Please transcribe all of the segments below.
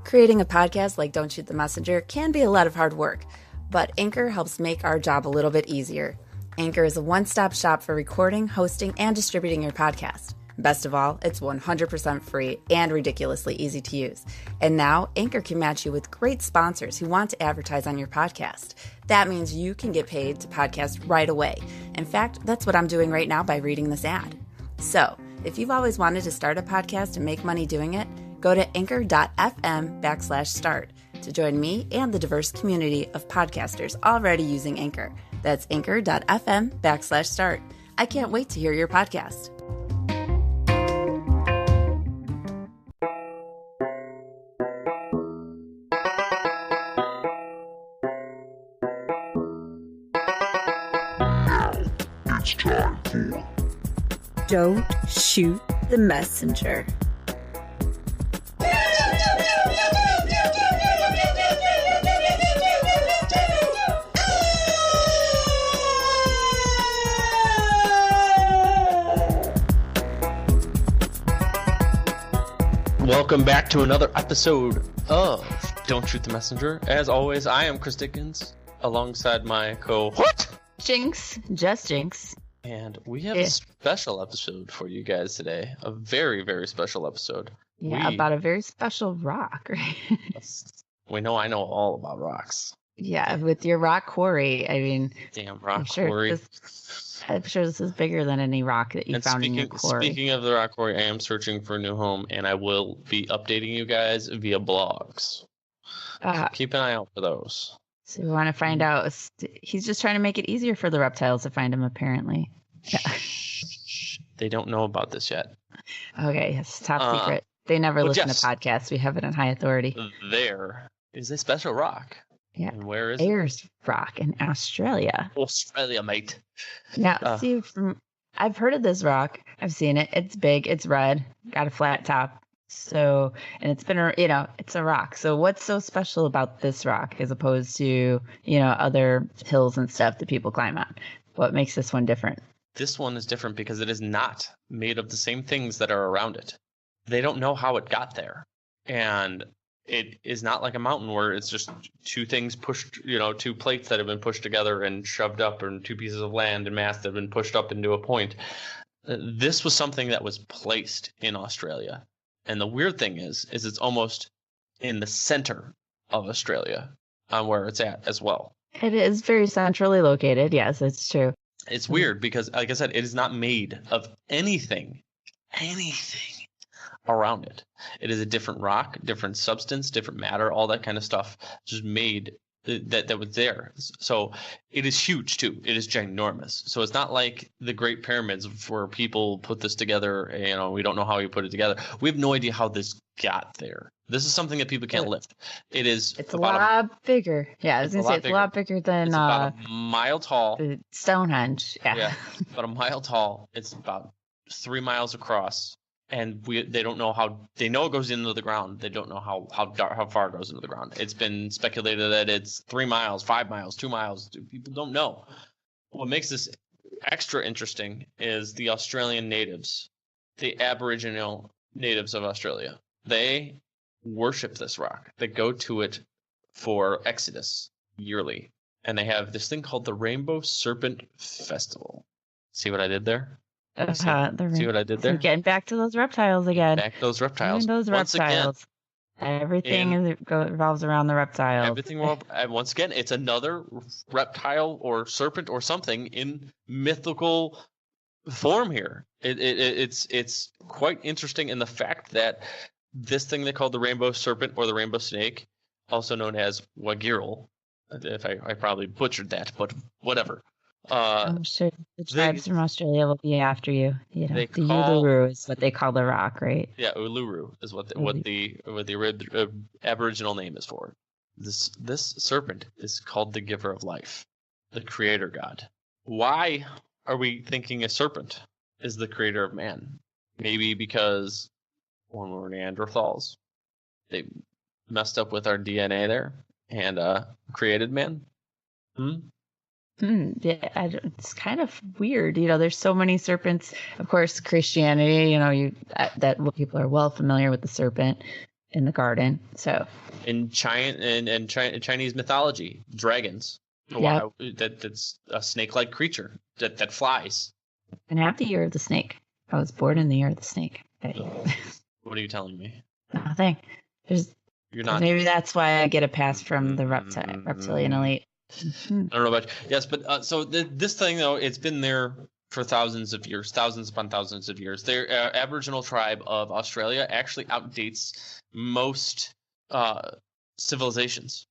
Creating a podcast like Don't Shoot the Messenger can be a lot of hard work, but Anchor helps make our job a little bit easier. Anchor is a one-stop shop for recording, hosting, and distributing your podcast. Best of all, it's 100% free and ridiculously easy to use. And now, Anchor can match you with great sponsors who want to advertise on your podcast. That means you can get paid to podcast right away. In fact, that's what I'm doing right now by reading this ad. So, if you've always wanted to start a podcast and make money doing it, go to anchor.fm/start to join me and the diverse community of podcasters already using Anchor. That's anchor.fm/start. I can't wait to hear your podcast. It's time for Don't Shoot the Messenger. Welcome back to another episode of Don't Shoot the Messenger. As always, I am Chris Dickens, alongside my Jinx, just Jinx. And we have a special episode for you guys today. A very, very special episode. Yeah, about a very special rock, right? I know all about rocks. Yeah, with your rock quarry. I mean, damn rock quarry. I'm sure this is bigger than any rock that you found in your quarry. Speaking of the rock quarry, I am searching for a new home, and I will be updating you guys via blogs. Keep an eye out for those. So we want to find out. He's just trying to make it easier for the reptiles to find him, apparently. Yeah. They don't know about this yet. Okay, it's top secret. They never listen to podcasts. We have it on high authority. There is a special rock. Yeah. And where is Ayer's rock in Australia. Australia, mate. Now, I've heard of this rock. I've seen it. It's big. It's red. Got a flat top. So, and it's been, it's a rock. So what's so special about this rock as opposed to, other hills and stuff that people climb on? What makes this one different? This one is different because it is not made of the same things that are around it. They don't know how it got there. And it is not like a mountain where it's just two things pushed, two plates that have been pushed together and shoved up, or two pieces of land and mass that have been pushed up into a point. This was something that was placed in Australia. And the weird thing is it's almost in the center of Australia on where it's at as well. It is very centrally located. Yes, it's true. It's weird because, like I said, it is not made of anything around it. It is a different rock, different substance, different matter, all that kind of stuff just made that was there. So it is huge too. It is ginormous. So it's not like the Great Pyramids where people put this together. We don't know how he put it together. We have no idea how this got there. This is something that people can't lift. It's a lot bigger. Yeah, I was going to say it's a lot bigger than it's about a mile tall. Stonehenge. Yeah, about a mile tall. It's about 3 miles across. And they don't know how. They know it goes into the ground. They don't know how far it goes into the ground. It's been speculated that it's 3 miles, 5 miles, 2 miles. People don't know. What makes this extra interesting is the Australian natives, the Aboriginal natives of Australia. They worship this rock. They go to it for Exodus yearly, and they have this thing called the Rainbow Serpent Festival. See what I did there? See what I did there? Getting back to those reptiles again. Back to those reptiles. Once reptiles. Again, everything revolves around the reptiles. Once again, it's another reptile or serpent or something in mythical form here. It's quite interesting in the fact that this thing they call the rainbow serpent or the rainbow snake, also known as Wagirl, if I probably butchered that, but whatever. I'm sure the tribes from Australia will be after you. The Uluru is what they call the rock, right? Yeah, Uluru is what the Aboriginal name is for. This serpent is called the Giver of Life, the Creator God. Why are we thinking a serpent is the creator of man? Maybe because when we were Neanderthals, they messed up with our DNA there and created man. Yeah, it's kind of weird. There's so many serpents. Of course, Christianity, that people are well familiar with the serpent. in the garden. So in Chinese mythology, dragons. Yep. That's a snake-like creature that flies. And I have the year of the snake. I was born in the year of the snake. What are you telling me? Nothing. You're not. Maybe that's why I get a pass from the reptilian elite. I don't know about you. Yes, but so this thing though, it's been there for thousands upon thousands of years. Their Aboriginal tribe of Australia actually outdates most civilizations,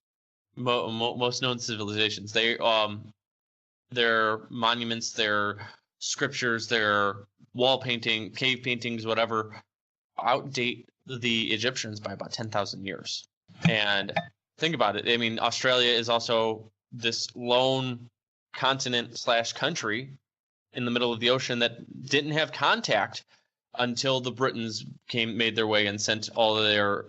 most known civilizations. Their monuments, their scriptures, their wall painting, cave paintings, whatever, outdate the Egyptians by about 10,000 years. And think about it. I mean, Australia is also this lone continent / country in the middle of the ocean that didn't have contact until the Britons made their way and sent all of their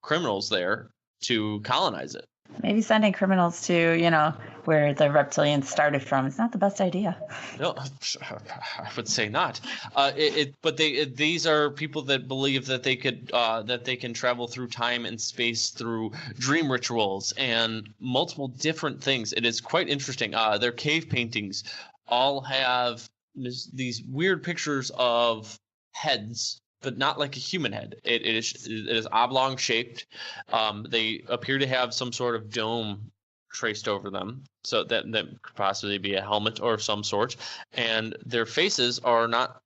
criminals there to colonize it. Maybe sending criminals to, where the reptilians started from is not the best idea. No, I would say not. But these are people that believe that they can travel through time and space through dream rituals and multiple different things. It is quite interesting. Their cave paintings all have these weird pictures of heads, but not like a human head. It is oblong shaped. They appear to have some sort of dome traced over them, so that could possibly be a helmet or some sort. And their faces are not.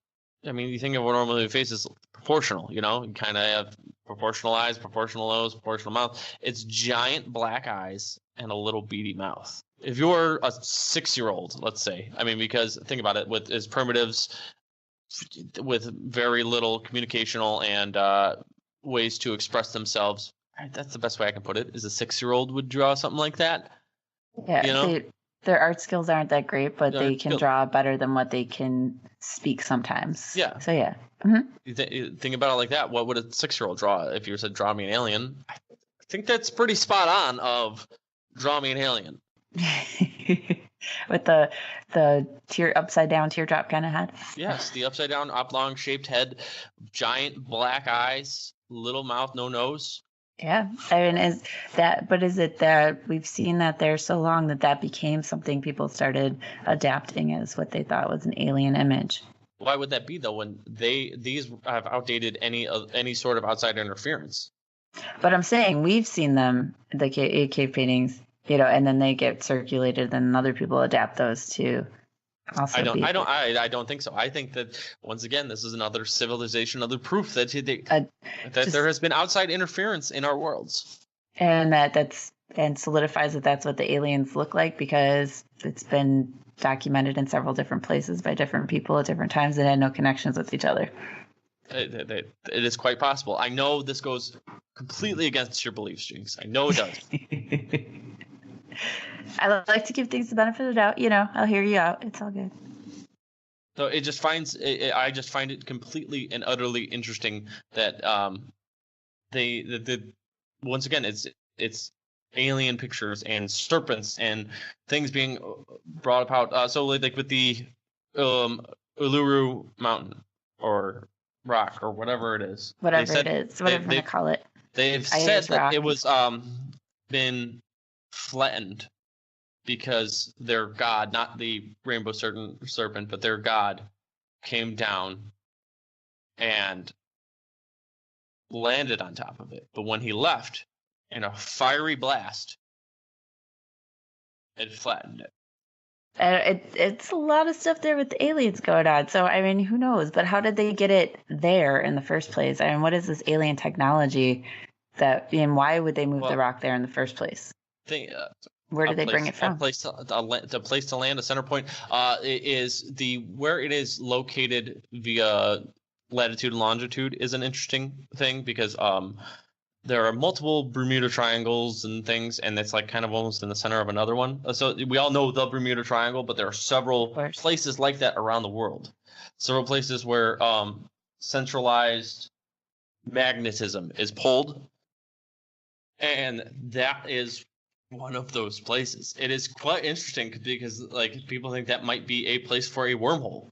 I mean, you think of what normally a face is proportional. You kind of have proportional eyes, proportional nose, proportional mouth. It's giant black eyes and a little beady mouth. If you're a 6-year-old, let's say, I mean, because think about it, with as primitives, with very little communicational and ways to express themselves. That's the best way I can put it. Is a 6-year-old would draw something like that. Yeah, their art skills aren't that great, but they can draw better than what they can speak sometimes. Yeah. So yeah. Mm-hmm. You think about it like that. What would a 6-year-old draw if you said draw me an alien? I think that's pretty spot on. Of draw me an alien. With the upside down teardrop kind of head. Yes, the upside down oblong shaped head, giant black eyes, little mouth, no nose. Yeah, I mean, is it that we've seen that there so long that became something people started adapting as what they thought was an alien image? Why would that be though? When these have outdated any sort of outside interference. But I'm saying we've seen them, the cave paintings, and then they get circulated, and other people adapt those to. I don't think so. I think that once again, this is another civilization, another proof that there has been outside interference in our worlds, and that solidifies that that's what the aliens look like, because it's been documented in several different places by different people at different times that had no connections with each other. It is quite possible. I know this goes completely against your beliefs, Jinx. I know it does. I like to give things the benefit of the doubt. I'll hear you out. It's all good. So I just find it completely and utterly interesting that once again it's alien pictures and serpents and things being brought about. So like with the Uluru Mountain or rock or whatever it is. Whatever they call it. They've said that it was been flattened because their god, not the rainbow serpent, but their god came down and landed on top of it. But when he left, in a fiery blast, it flattened it. It's a lot of stuff there with the aliens going on. So, I mean, who knows? But how did they get it there in the first place? I mean, what is this alien technology and why would they move the rock there in the first place? Where did they bring it from? The place to land, a center point, is where it is located via latitude and longitude is an interesting thing because there are multiple Bermuda Triangles and things, and it's like kind of almost in the center of another one. So we all know the Bermuda Triangle, but there are several places like that around the world. Several places where centralized magnetism is pulled, and that is one of those places. It is quite interesting because like people think that might be a place for a wormhole.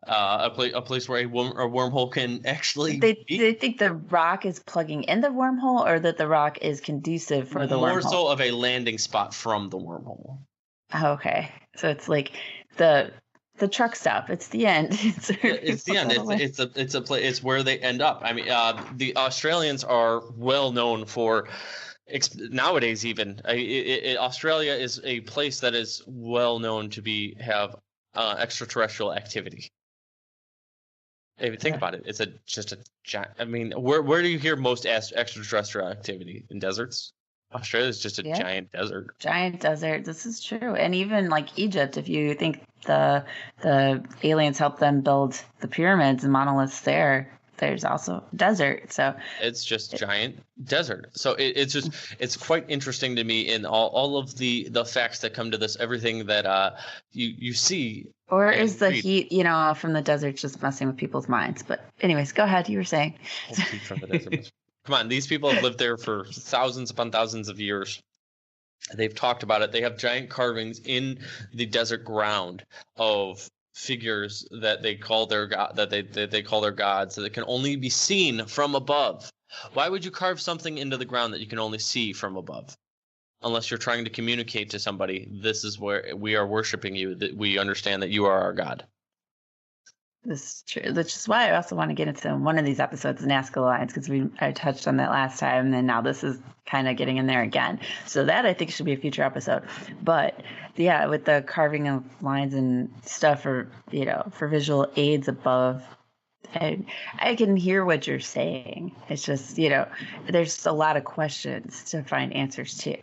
a place where a wormhole can actually They think the rock is plugging in the wormhole, or that the rock is conducive for the more wormhole? so of a landing spot from the wormhole. Okay, so it's like the truck stop. It's the end. It's the end. It's where they end up. I mean, the Australians are well known for nowadays. Even Australia is a place that is well known to have extraterrestrial activity. If you think about it, it's just a giant. I mean, where do you hear most extraterrestrial activity? In deserts? Australia is just a giant desert. Giant desert. This is true. And even like Egypt, if you think the aliens helped them build the pyramids and monoliths there's also desert. So it's just giant desert. So it's quite interesting to me in all of the facts that come to this, everything that you see. Or is the heat, from the desert just messing with people's minds? But anyways, go ahead. You were saying. Heat from the desert. Come on, these people have lived there for thousands upon thousands of years. They've talked about it. They have giant carvings in the desert ground of figures that they call their god, that they call their gods, that can only be seen from above. Why would you carve something into the ground that you can only see from above? Unless you're trying to communicate to somebody, this is where we are worshiping you, that we understand that you are our God. This is true, which is why I also want to get into one of these episodes and ask Alliance, because I touched on that last time, and then now this is kind of getting in there again. So that I think should be a future episode. But yeah, with the carving of lines and stuff for visual aids above, I can hear what you're saying. It's just, there's a lot of questions to find answers to.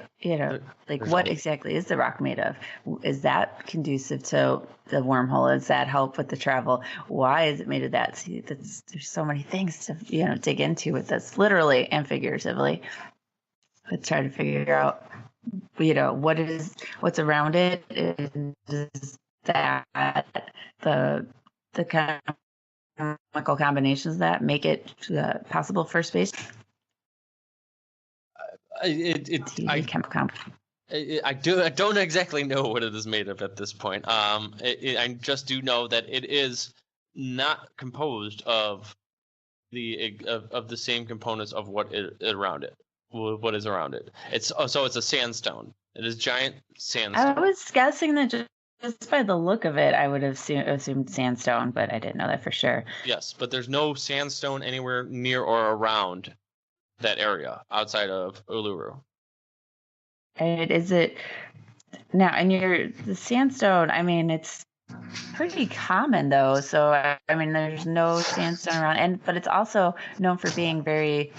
What exactly is the rock made of? Is that conducive to the wormhole? Does that help with the travel? Why is it made of that? See, there's so many things to dig into with this, literally and figuratively. Let's try to figure out, what's around it. Is that the kind of chemical combinations that make it possible for space? I don't exactly know what it is made of at this point. I just do know that it is not composed of the same components of what is around it. It's a sandstone. It is giant sandstone. I was guessing that just by the look of it, I would have assumed sandstone, but I didn't know that for sure. Yes, but there's no sandstone anywhere near or around that area outside of Uluru. And is it now? And the sandstone. I mean, it's pretty common though. So I mean, there's no sandstone around, but it's also known for being very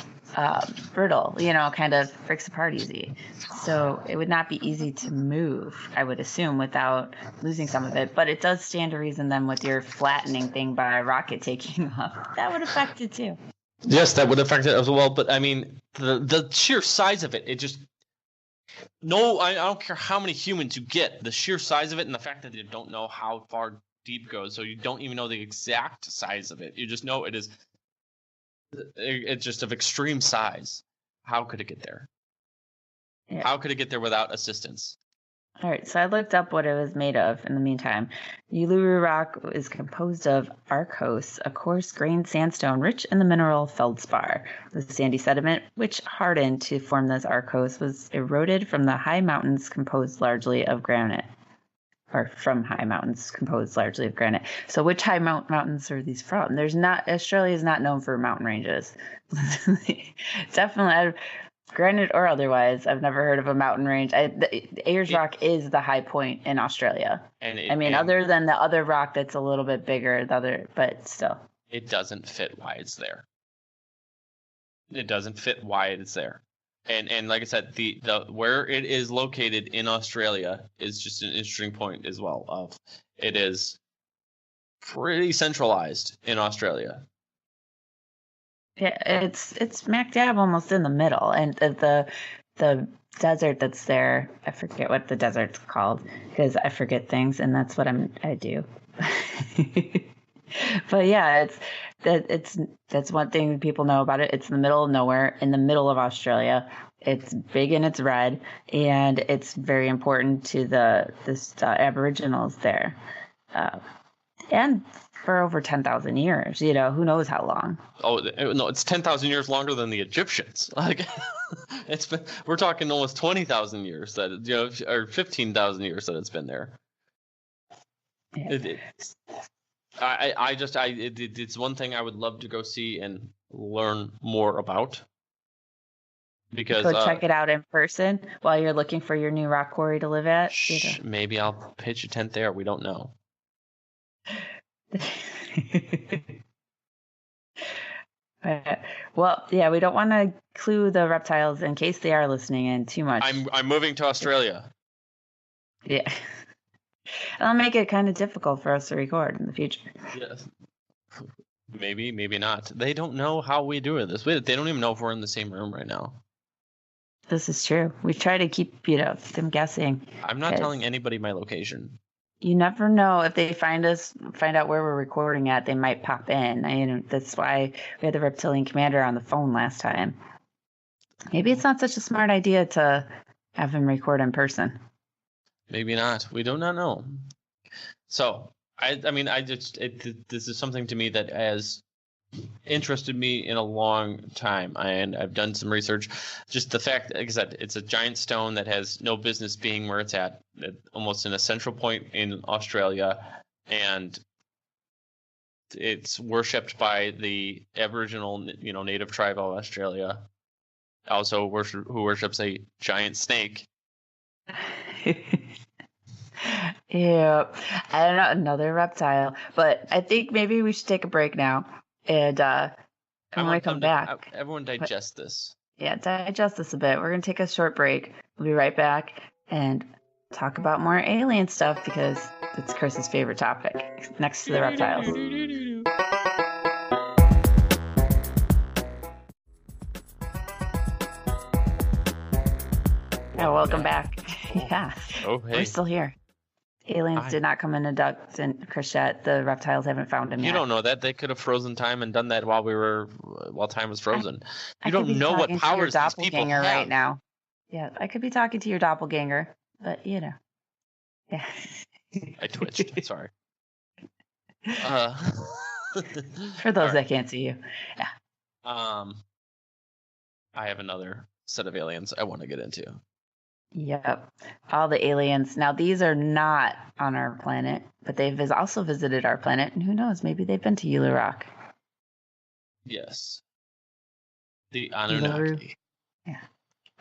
brittle, kind of breaks apart easy. So it would not be easy to move, I would assume, without losing some of it. But it does stand to reason then with your flattening thing by a rocket taking off, that would affect it too. Yes, that would affect it as well. But I mean, the sheer size of it, I don't care how many humans you get, the sheer size of it and the fact that you don't know how far deep it goes, so you don't even know the exact size of it. You just know it's just of extreme size. How could it get there? Yeah. How could it get there without assistance? All right, so I looked up what it was made of in the meantime. Uluru rock is composed of arkose, a coarse-grained sandstone rich in the mineral feldspar. The sandy sediment, which hardened to form this arkose, was eroded from the high mountains composed largely of granite. Or from high mountains composed largely of granite. So which high mountains are these from? Australia is not known for mountain ranges. Definitely, granite or otherwise, I've never heard of a mountain range. Ayers Rock is the high point in Australia. Other than the other rock that's a little bit bigger, but still. It doesn't fit why it's there. It doesn't fit why it is there. And like I said, the where it is located in Australia is just an interesting point as well. It is pretty centralized in Australia. Yeah, it's smack dab almost in the middle, and the desert that's there. I forget what the desert's called because I forget things, and that's what I do. But yeah, that's one thing people know about it. It's in the middle of nowhere, in the middle of Australia. It's big and it's red, and it's very important to the Aboriginals there. And for over 10,000 years. Who knows how long? Oh no, it's 10,000 years longer than the Egyptians. Like we're talking almost 20,000 years that or 15,000 years that it's been there. Yeah. It's one thing I would love to go see and learn more about. Because go check it out in person while you're looking for your new rock quarry to live at. Maybe I'll pitch a tent there. We don't know. Well, yeah, we don't want to clue the reptiles in case they are listening in too much. I'm moving to Australia. Yeah. That'll make it kind of difficult for us to record in the future. Yes. Maybe not. They don't know how we do it this way. They don't even know if we're in the same room right now. This is true. We try to keep, them guessing. I'm not telling anybody my location. You never know if they find out where we're recording at, they might pop in. That's why we had the reptilian commander on the phone last time. Maybe it's not such a smart idea to have him record in person. Maybe not. We do not know. So, this is something to me that has interested me in a long time, and I've done some research. Just the fact, like I said, it's a giant stone that has no business being where it's at, almost in a central point in Australia, and it's worshipped by the Aboriginal, native tribe of Australia. Also, who worships a giant snake. Yeah, I don't know, another reptile, but I think maybe we should take a break now. And when we come back, everyone digest this. Yeah, digest this a bit. We're going to take a short break. We'll be right back and talk about more alien stuff because it's Chris's favorite topic next to the reptiles. Yeah, welcome back. Yeah. Oh, hey. We're still here. Aliens did not come in ducks and Chrisette. The reptiles haven't found him yet. You don't know that. They could have frozen time and done that while time was frozen. You don't know what powers these people have right now. Yeah, I could be talking to your doppelganger, but Yeah. I twitched. Sorry. For those that can't see you. Yeah. I have another set of aliens I want to get into. Yep. All the aliens. Now, these are not on our planet, but they've also visited our planet. And who knows? Maybe they've been to Ulu Rock. The Anunnaki. Yeah.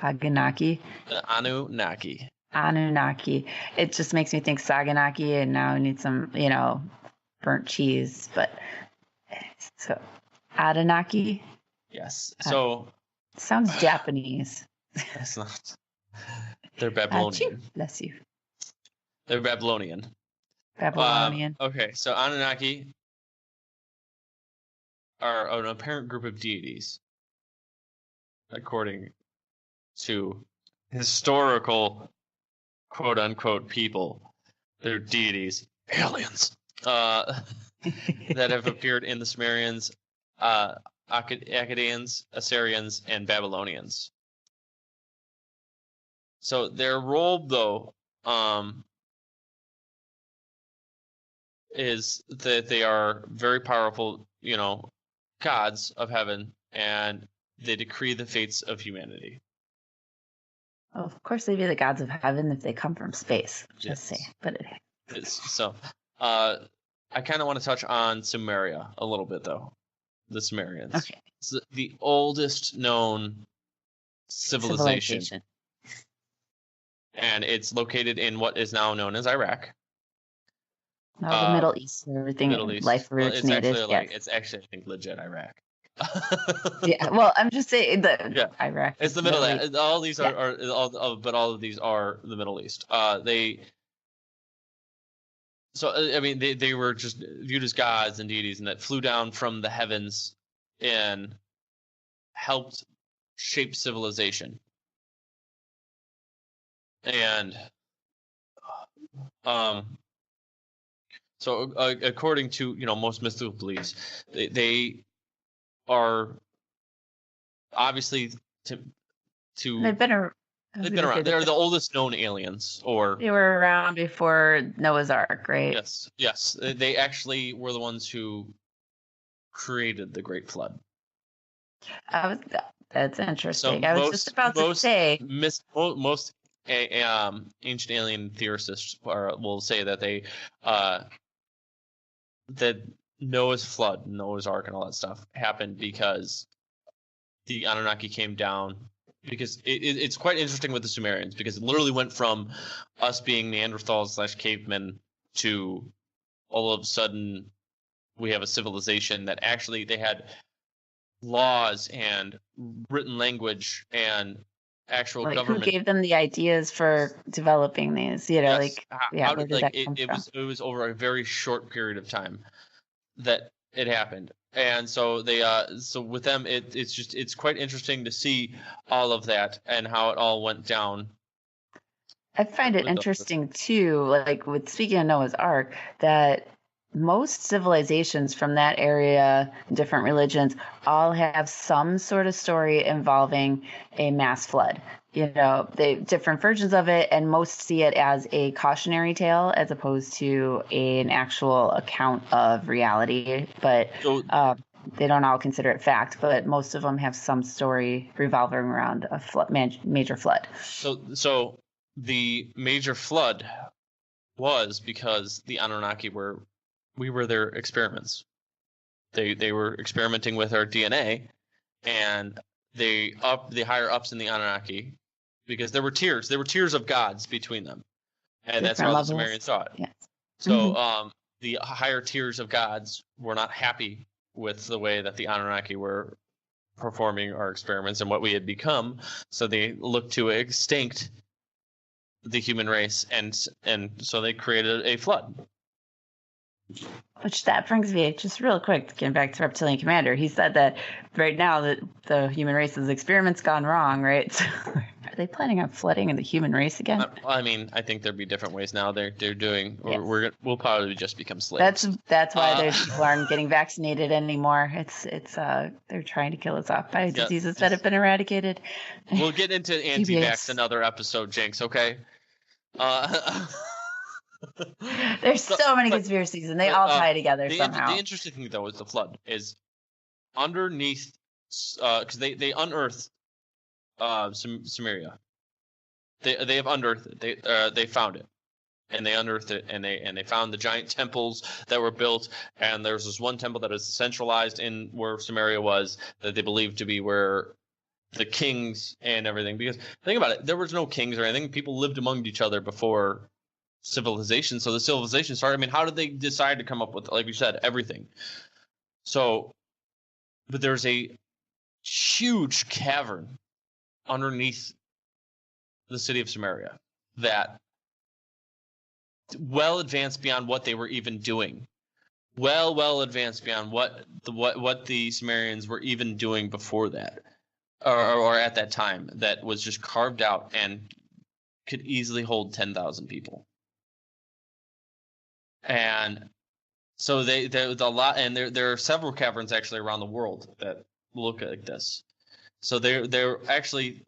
Aganaki. The Anunnaki. Anunnaki. It just makes me think Saganaki, and now I need some, burnt cheese. But so, Anunnaki. Yes. So. Sounds Japanese. That's not. They're Babylonian. Bless you. They're Babylonian. Okay, so Anunnaki are an apparent group of deities, according to historical quote-unquote people. They're deities, aliens, that have appeared in the Sumerians, Akkadians, Assyrians, and Babylonians. So their role, though, is that they are very powerful, gods of heaven, and they decree the fates of humanity. Well, of course, they'd be the gods of heaven if they come from space. Just say, but so, I kind of want to touch on Sumeria a little bit, though. The Sumerians. Okay. It's the oldest known civilization. And it's located in what is now known as Iraq. The Middle East, where everything life originated. It's actually, I think, legit Iraq. Yeah, well, I'm just saying that Iraq. It's the Middle East. All these but all of these are the Middle East. They were just viewed as gods and deities, and that flew down from the heavens and helped shape civilization. And so according to most mystical beliefs, they are obviously to they've been They've been around. They're the oldest known aliens, or they were around before Noah's Ark, right? Yes. They actually were the ones who created the Great Flood. That's interesting. So I was just about to say most ancient alien theorists will say that that Noah's flood, Noah's Ark, and all that stuff happened because the Anunnaki came down. Because it's quite interesting with the Sumerians, because it literally went from us being Neanderthals / cavemen to all of a sudden we have a civilization that actually they had laws and written language and actual government. Who gave them the ideas for developing these? You know, Yes. where did that come from? It was over a very short period of time that it happened. And so so with them, it's quite interesting to see all of that and how it all went down. I find it interesting too, like with speaking of Noah's Ark, that most civilizations from that area, different religions, all have some sort of story involving a mass flood. You know, they different versions of it, and most see it as a cautionary tale as opposed to an actual account of reality. But they don't all consider it fact. But most of them have some story revolving around a major flood. So the major flood was because the Anunnaki we were their experiments. They were experimenting with our DNA, and the higher ups in the Anunnaki, because there were tiers of gods between them, and that's how the Sumerians saw it. Yes. So the higher tiers of gods were not happy with the way that the Anunnaki were performing our experiments and what we had become, so they looked to extinct the human race, and so they created a flood. Which that brings me just real quick, getting back to Reptilian Commander. He said that right now that the human race's experiment's gone wrong, right? So are they planning on flooding the human race again? I mean, I think there'd be different ways now. They're doing. Yes. We'll probably just become slaves. That's why people aren't getting vaccinated anymore. It's they're trying to kill us off by diseases that have been eradicated. We'll get into anti-vax another episode, Jinx. Okay. There's so many conspiracies, and they all tie together somehow. The interesting thing, though, is the flood is underneath, because they unearthed Sumeria. They have unearthed it. They found it, and they unearthed it, and they found the giant temples that were built. And there's this one temple that is centralized in where Sumeria was, that they believed to be where the kings and everything. Because think about it, there was no kings or anything. People lived among each other before civilization. So the civilization started. I mean, how did they decide to come up with, like you said, everything? So, but there's a huge cavern underneath the city of Sumeria that well advanced beyond what they were even doing. Well advanced beyond what the Sumerians were even doing before that, or at that time. That was just carved out and could easily hold 10,000 people. And so there's a lot, and there are several caverns actually around the world that look like this. So they're actually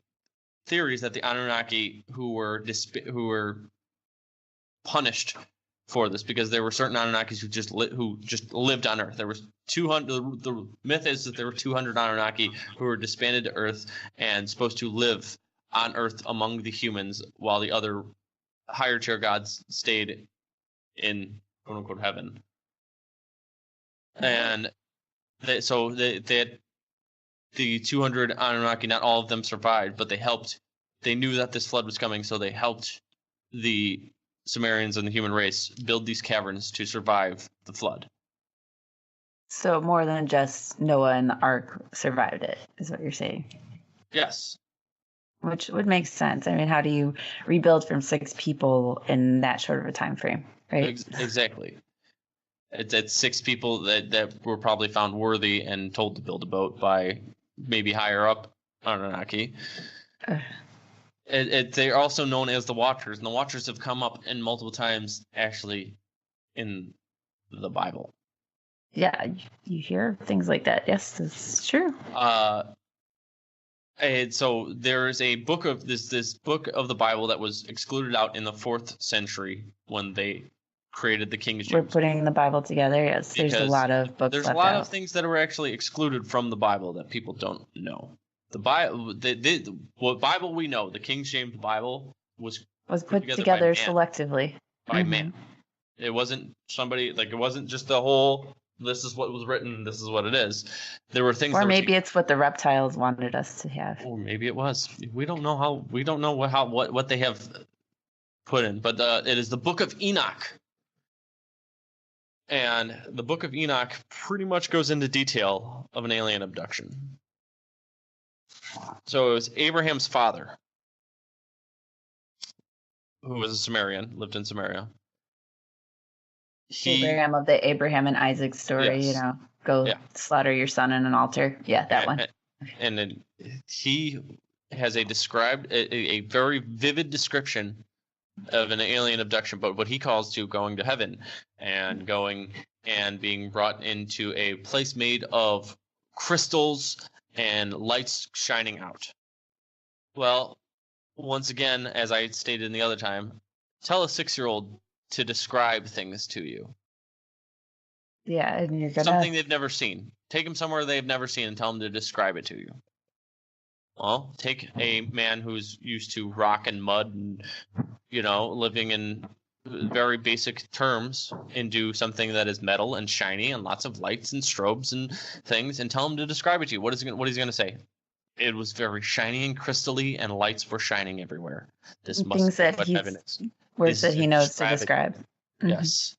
theories that the Anunnaki who were punished for this, because there were certain Anunnakis who just lived on Earth. There was 200. The myth is that there were 200 Anunnaki who were disbanded to Earth and supposed to live on Earth among the humans, while the other higher tier gods stayed in quote unquote heaven. And the 200 Anunnaki, not all of them survived, but they helped. They knew that this flood was coming, so they helped the Sumerians and the human race build these caverns to survive the flood. So more than just Noah and the Ark survived it, is what you're saying? Yes. Which would make sense. I mean, how do you rebuild from 6 people in that short of a time frame, right? Exactly. It's 6 people that were probably found worthy and told to build a boat by maybe higher up Anunnaki. They're also known as the Watchers, and the Watchers have come up in multiple times actually in the Bible. Yeah, you hear things like that. Yes, that's true. And so there is a book of this book of the Bible that was excluded out in the 4th century when they created the King James. We're putting the Bible together. Yes, there's a lot of books There's left a lot out. of things that are actually excluded from the Bible that people don't know. The Bible, what Bible we know, the King James Bible was put together by man. selectively By man. It wasn't somebody, like, it wasn't just the whole, this is what was written, this is what it is. There were things. Or maybe it's what the reptiles wanted us to have. Or maybe it was. We don't know how. We don't know what they have put in. But it is the Book of Enoch, and the Book of Enoch pretty much goes into detail of an alien abduction. So it was Abraham's father, who was a Sumerian, lived in Samaria. Abraham of the Abraham and Isaac story, Yes. Go slaughter your son in an altar. Yeah, that one. And then he has a very vivid description of an alien abduction, but what he calls to going to heaven and going and being brought into a place made of crystals and lights shining out. Well, once again, as I stated in the other time, tell a 6-year-old to describe things to you. Yeah, and you're gonna something they've never seen. Take them somewhere they've never seen and tell them to describe it to you. Well, take a man who's used to rock and mud and, living in very basic terms, and do something that is metal and shiny and lots of lights and strobes and things, and tell him to describe it to you. What is he going to say? It was very shiny and crystally, and lights were shining everywhere. This must be what heaven is. Words that he knows to describe. Yes.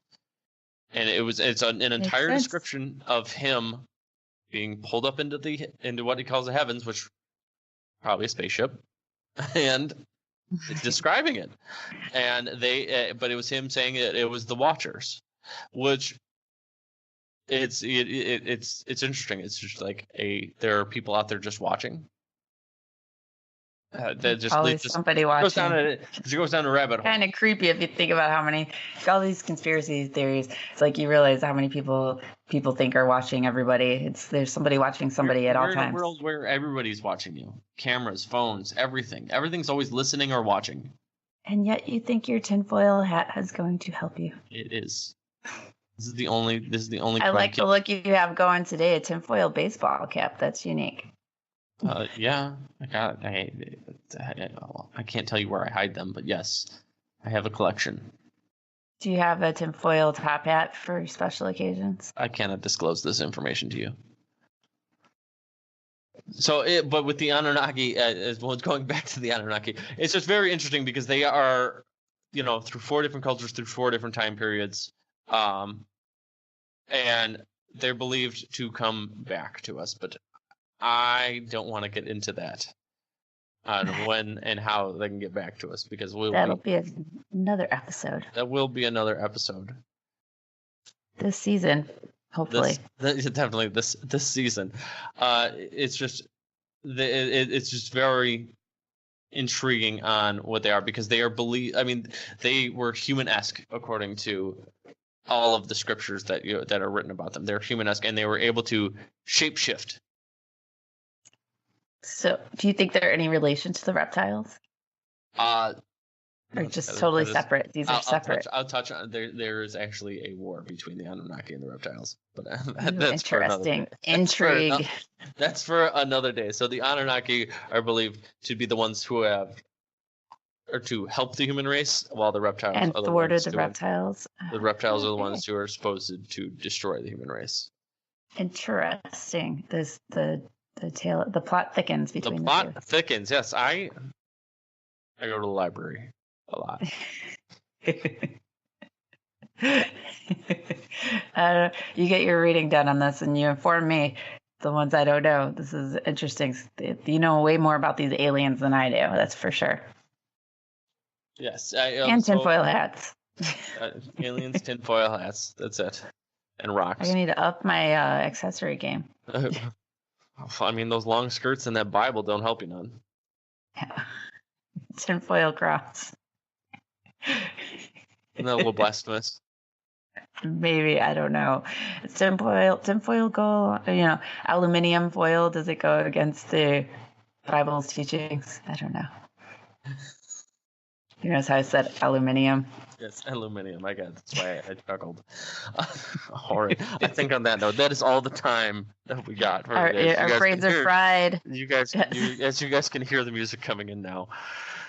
And it's an entire description of him being pulled up into what he calls the heavens, which probably a spaceship, and describing it. And but it was him saying it was the Watchers, which it's interesting. It's just like there are people out there just watching. That just somebody watching. It goes down a rabbit hole. Kind of creepy if you think about how many all these conspiracy theories. It's like you realize how many people think are watching everybody. There's somebody watching somebody at all times. We're in a world where everybody's watching you. Cameras, phones, everything. Everything's always listening or watching. And yet you think your tinfoil hat is going to help you. It is. This is the only. I like the look you have going today. A tinfoil baseball cap. That's unique. Yeah, I can't tell you where I hide them, but yes, I have a collection. Do you have a tinfoil top hat for special occasions? I cannot disclose this information to you. So, but with the Anunnaki, going back to the Anunnaki, it's just very interesting because they are, through 4 different cultures, through 4 different time periods, and they're believed to come back to us, but I don't want to get into that on when and how they can get back to us, because that'll be another episode. That will be another episode this season, hopefully. Definitely this season. It's just very intriguing on what they are, because they are they were human-esque according to all of the scriptures that are written about them. They're human-esque, and they were able to shapeshift. So, do you think there are any relation to the reptiles? Or just totally separate? These are separate. I'll touch on there is actually a war between the Anunnaki and the reptiles, but that's interesting. Intrigue. That's for another day. So the Anunnaki are believed to be the ones who to help the human race, while the reptiles and are thwarted the reptiles. The reptiles are the ones who are supposed to destroy the human race. Interesting. The plot thickens between the plot thickens. Yes, I go to the library a lot. You get your reading done on this, and you inform me the ones I don't know. This is interesting. You know way more about these aliens than I do. That's for sure. Yes, and tinfoil hats. Aliens, tinfoil hats. That's it. And rocks. I need to up my accessory game. Those long skirts in that Bible don't help you none. Yeah. Tinfoil cross. Isn't that a little blasphemous? Maybe, I don't know. Tinfoil go, aluminium foil. Does it go against the Bible's teachings. I don't know. You notice how I said aluminium? Yes, aluminium. I got it. That's why I chuckled. All right. I think on that note, that is all the time that we got. For Our brains are fried. You guys, as you guys can hear the music coming in now,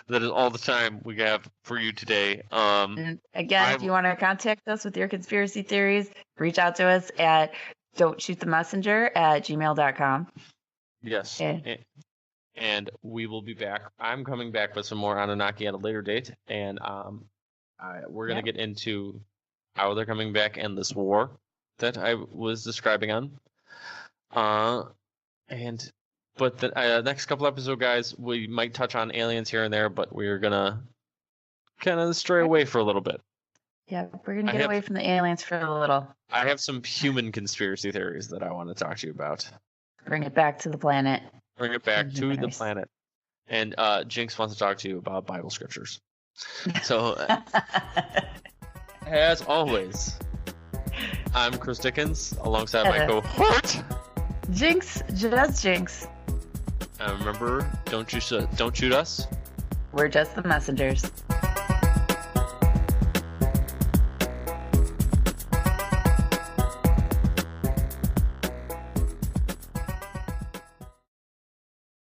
that is all the time we have for you today. And again, if you want to contact us with your conspiracy theories, reach out to us at don'tshootthemessenger@gmail.com. Yes. Okay. And we will be back. I'm coming back with some more Anunnaki at a later date, and we're going to get into how they're coming back and this war that I was describing on. But the next couple episodes, guys, we might touch on aliens here and there, but we're going to kind of stray away for a little bit. Yeah, we're going to get away from the aliens for a little. I have some human conspiracy theories that I want to talk to you about. Bring it back to the planet. Bring it back to the planet. And Jinx wants to talk to you about Bible scriptures. So, as always, I'm Chris Dickens alongside my cohort. Jinx, just Jinx. Remember, don't shoot us. We're just the messengers.